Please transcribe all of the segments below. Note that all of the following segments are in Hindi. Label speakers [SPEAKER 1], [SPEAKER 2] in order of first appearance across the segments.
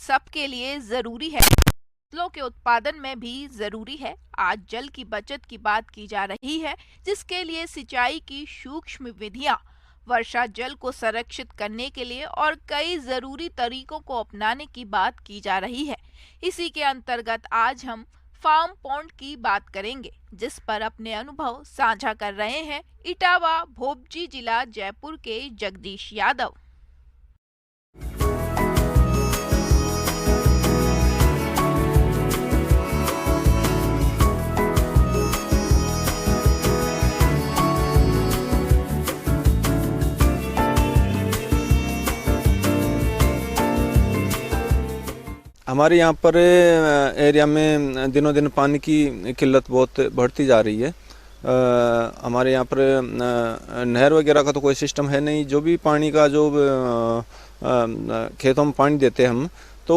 [SPEAKER 1] सबके लिए जरूरी है, फसलों के उत्पादन में भी जरूरी है। आज जल की बचत की बात की जा रही है, जिसके लिए सिंचाई की सूक्ष्म विधियां, वर्षा जल को संरक्षित करने के लिए और कई जरूरी तरीकों को अपनाने की बात की जा रही है। इसी के अंतर्गत आज हम फार्म पॉन्ड की बात करेंगे, जिस पर अपने अनुभव साझा कर रहे हैं इटावा भोपजी जिला जयपुर के जगदीश यादव।
[SPEAKER 2] हमारे यहाँ पर एरिया में दिनों दिन पानी की किल्लत बहुत बढ़ती जा रही है। हमारे यहाँ पर नहर वगैरह का तो कोई सिस्टम है नहीं। जो भी पानी का जो खेतों में पानी देते हैं हम, तो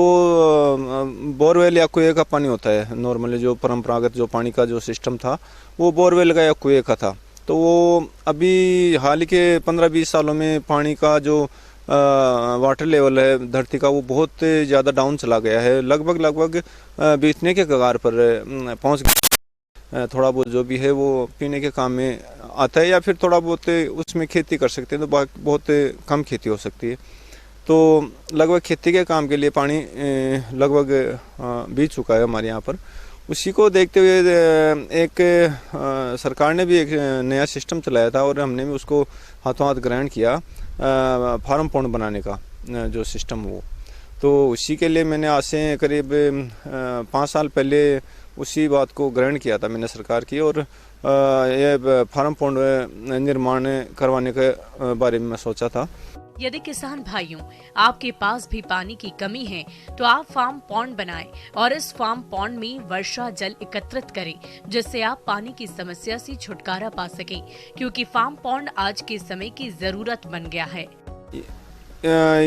[SPEAKER 2] बोरवेल या कुएं का पानी होता है। नॉर्मली जो परंपरागत जो पानी का जो सिस्टम था वो बोरवेल का या कुएं का था। तो वो अभी हाल के 15-20 सालों में पानी का जो वाटर लेवल है धरती का वो बहुत ज़्यादा डाउन चला गया है। लगभग बीतने के कगार पर पहुंच गया। थोड़ा बहुत जो भी है वो पीने के काम में आता है, या फिर थोड़ा बहुत उसमें खेती कर सकते हैं, तो बहुत कम खेती हो सकती है। तो लगभग खेती के काम के लिए पानी लगभग बीत चुका है हमारे यहाँ पर। उसी को देखते हुए एक सरकार ने भी एक नया सिस्टम चलाया था और हमने भी उसको हाथों हाथ ग्रहण किया, फार्म पॉन्ड बनाने का जो सिस्टम वो। तो उसी के लिए मैंने आज से करीब 5 साल पहले उसी बात को ग्रहण किया था मैंने सरकार की, और ये फार्म पॉन्ड निर्माण करवाने के बारे में मैं सोचा था।
[SPEAKER 3] यदि किसान भाइयों आपके पास भी पानी की कमी है तो आप फार्म पॉन्ड बनाएं और इस फार्म पॉन्ड में वर्षा जल एकत्रित करें, जिससे आप पानी की समस्या से छुटकारा पा सकें, क्योंकि फार्म पॉन्ड आज के समय की जरूरत बन गया है।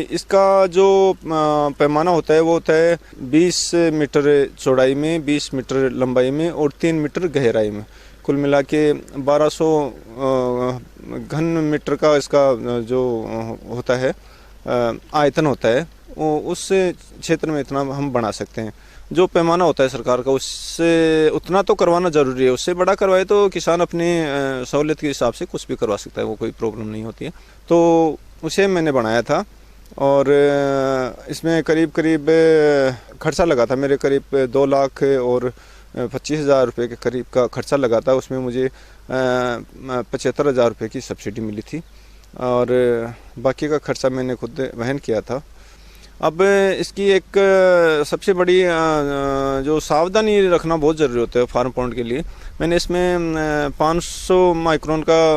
[SPEAKER 2] इसका जो पैमाना होता है वो होता है 20 मीटर चौड़ाई में, 20 मीटर लंबाई में और 3 मीटर गहराई में। कुल मिला के 1200 घन मीटर का इसका जो होता है आयतन होता है, वो उस क्षेत्र में इतना हम बना सकते हैं। जो पैमाना होता है सरकार का उससे उतना तो करवाना जरूरी है। उससे बड़ा करवाए तो किसान अपनी सहूलियत के हिसाब से कुछ भी करवा सकता है, वो कोई प्रॉब्लम नहीं होती है। तो उसे मैंने बनाया था और इसमें करीब खर्चा लगा था मेरे करीब 2,25,000 रुपये के करीब का खर्चा लगा था। उसमें मुझे 75,000 रुपये की सब्सिडी मिली थी और बाकी का खर्चा मैंने खुद वहन किया था। अब इसकी एक सबसे बड़ी जो सावधानी रखना बहुत ज़रूरी होता है फार्म पॉन्ड के लिए। मैंने इसमें 500 माइक्रोन का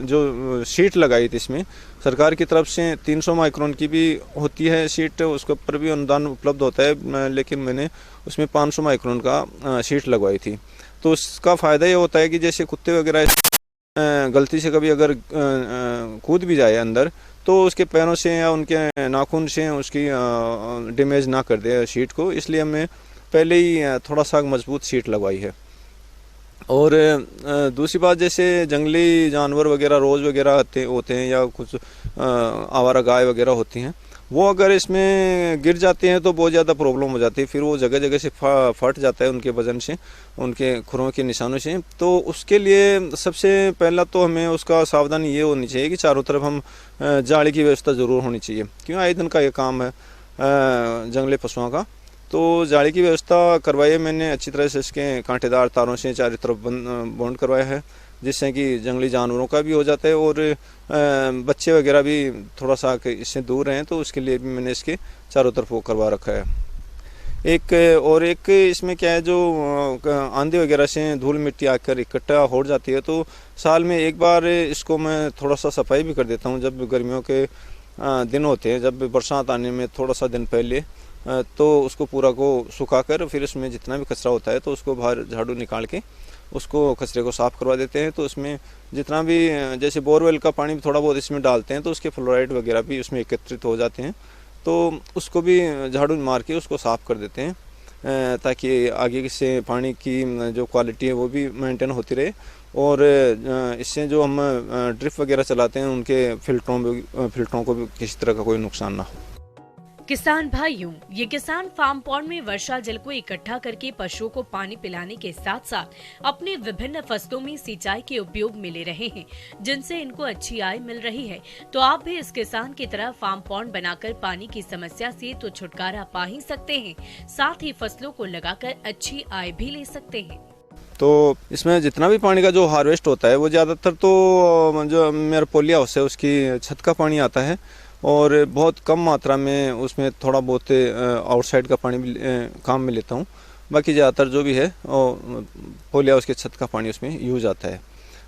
[SPEAKER 2] जो शीट लगाई थी। इसमें सरकार की तरफ से 300 माइक्रोन की भी होती है शीट, उसके ऊपर भी अनुदान उपलब्ध होता है, लेकिन मैंने उसमें 500 माइक्रोन का शीट लगवाई थी। तो उसका फ़ायदा ये होता है कि जैसे कुत्ते वगैरह गलती से कभी अगर कूद भी जाए अंदर, तो उसके पैरों से या उनके नाखून से उसकी डैमेज ना कर दे शीट को। इसलिए हमने पहले ही थोड़ा सा मजबूत शीट लगवाई है। और दूसरी बात, जैसे जंगली जानवर वगैरह रोज़ वगैरह होते हैं या कुछ आवारा गाय वगैरह होती हैं, वो अगर इसमें गिर जाते हैं तो बहुत ज़्यादा प्रॉब्लम हो जाती है। फिर वो जगह जगह से फट जाता है उनके वजन से, उनके खुरों के निशानों से। तो उसके लिए सबसे पहला तो हमें उसका सावधानी ये होनी चाहिए कि चारों तरफ हम जाली की व्यवस्था ज़रूर होनी चाहिए, क्यों आए दिन का ये काम है जंगली पशुओं का। तो जाली की व्यवस्था करवाई है मैंने अच्छी तरह से, इसके कांटेदार तारों से चारों तरफ बॉन्ड करवाया है, जिससे कि जंगली जानवरों का भी हो जाता है और बच्चे वगैरह भी थोड़ा सा इससे दूर रहें, तो उसके लिए भी मैंने इसके चारों तरफ वो करवा रखा है। एक इसमें क्या है, जो आंधी वगैरह से धूल मिट्टी आकर इकट्ठा हो जाती है, तो साल में एक बार इसको मैं थोड़ा सा सफाई भी कर देता हूँ। जब गर्मियों के दिन होते हैं, जब बरसात आने में थोड़ा सा दिन पहले, तो उसको पूरा को सुखाकर फिर उसमें जितना भी कचरा होता है तो उसको बाहर झाड़ू निकाल के उसको कचरे को साफ़ करवा देते हैं। तो उसमें जितना भी जैसे बोरवेल का पानी भी थोड़ा बहुत इसमें डालते हैं, तो उसके फ्लोराइड वगैरह भी उसमें एकत्रित हो जाते हैं, तो उसको भी झाड़ू मार के उसको साफ़ कर देते हैं, ताकि आगे से पानी की जो क्वालिटी है वो भी मेंटेन होती रहे। और इससे जो हम ड्रिप वगैरह चलाते हैं उनके फिल्टरों को भी किसी तरह का कोई नुकसान ना हो।
[SPEAKER 3] किसान भाइयों, ये किसान फार्म पॉन्ड में वर्षा जल को इकट्ठा करके पशुओं को पानी पिलाने के साथ साथ अपने विभिन्न फसलों में सिंचाई के उपयोग में ले रहे हैं, जिनसे इनको अच्छी आय मिल रही है। तो आप भी इस किसान की तरह फार्म पॉन्ड बनाकर पानी की समस्या से तो छुटकारा पा ही सकते हैं, साथ ही फसलों को लगाकर अच्छी आय भी ले सकते हैं।
[SPEAKER 2] तो इसमें जितना भी पानी का जो हार्वेस्ट होता है वो ज़्यादातर तो जो मेरा पोलिया हाउस है उसकी छत का पानी आता है, और बहुत कम मात्रा में उसमें थोड़ा बहुत आउटसाइड का पानी भी काम में लेता हूँ। बाकी ज़्यादातर जो भी है पोलिया हाउस के छत का पानी उसमें यूज आता है।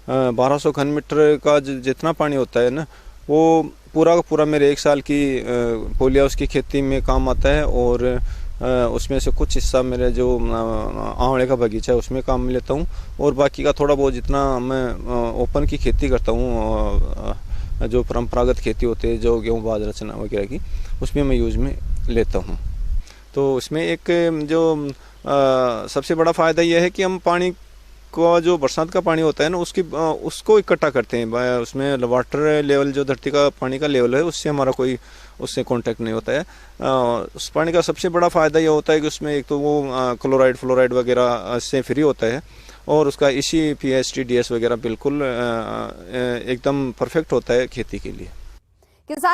[SPEAKER 2] 1200 घन मीटर का जितना पानी होता है ना, वो पूरा का पूरा मेरे 1 साल की पोलिया हाउस की खेती में काम आता है, और उसमें से कुछ हिस्सा मेरे जो आंवले का बगीचा है उसमें काम में लेता हूँ, और बाकी का थोड़ा बहुत जितना मैं ओपन की खेती करता हूँ, जो परंपरागत खेती होती है जो गेहूँ बाजरा चना वगैरह की, उसमें मैं यूज में लेता हूँ। तो उसमें एक जो सबसे बड़ा फ़ायदा यह है कि हम पानी को, जो बरसात का पानी होता है ना, उसको इकट्ठा करते हैं। उसमें वाटर लेवल, जो धरती का पानी का लेवल है, उससे हमारा कोई उससे कांटेक्ट नहीं होता है। उस पानी का सबसे बड़ा फ़ायदा यह होता है कि उसमें एक तो वो क्लोराइड फ्लोराइड वगैरह से फ्री होता है, और उसका इसी पीएच डीएस वगैरह बिल्कुल एकदम परफेक्ट होता है खेती के लिए।
[SPEAKER 4] किसान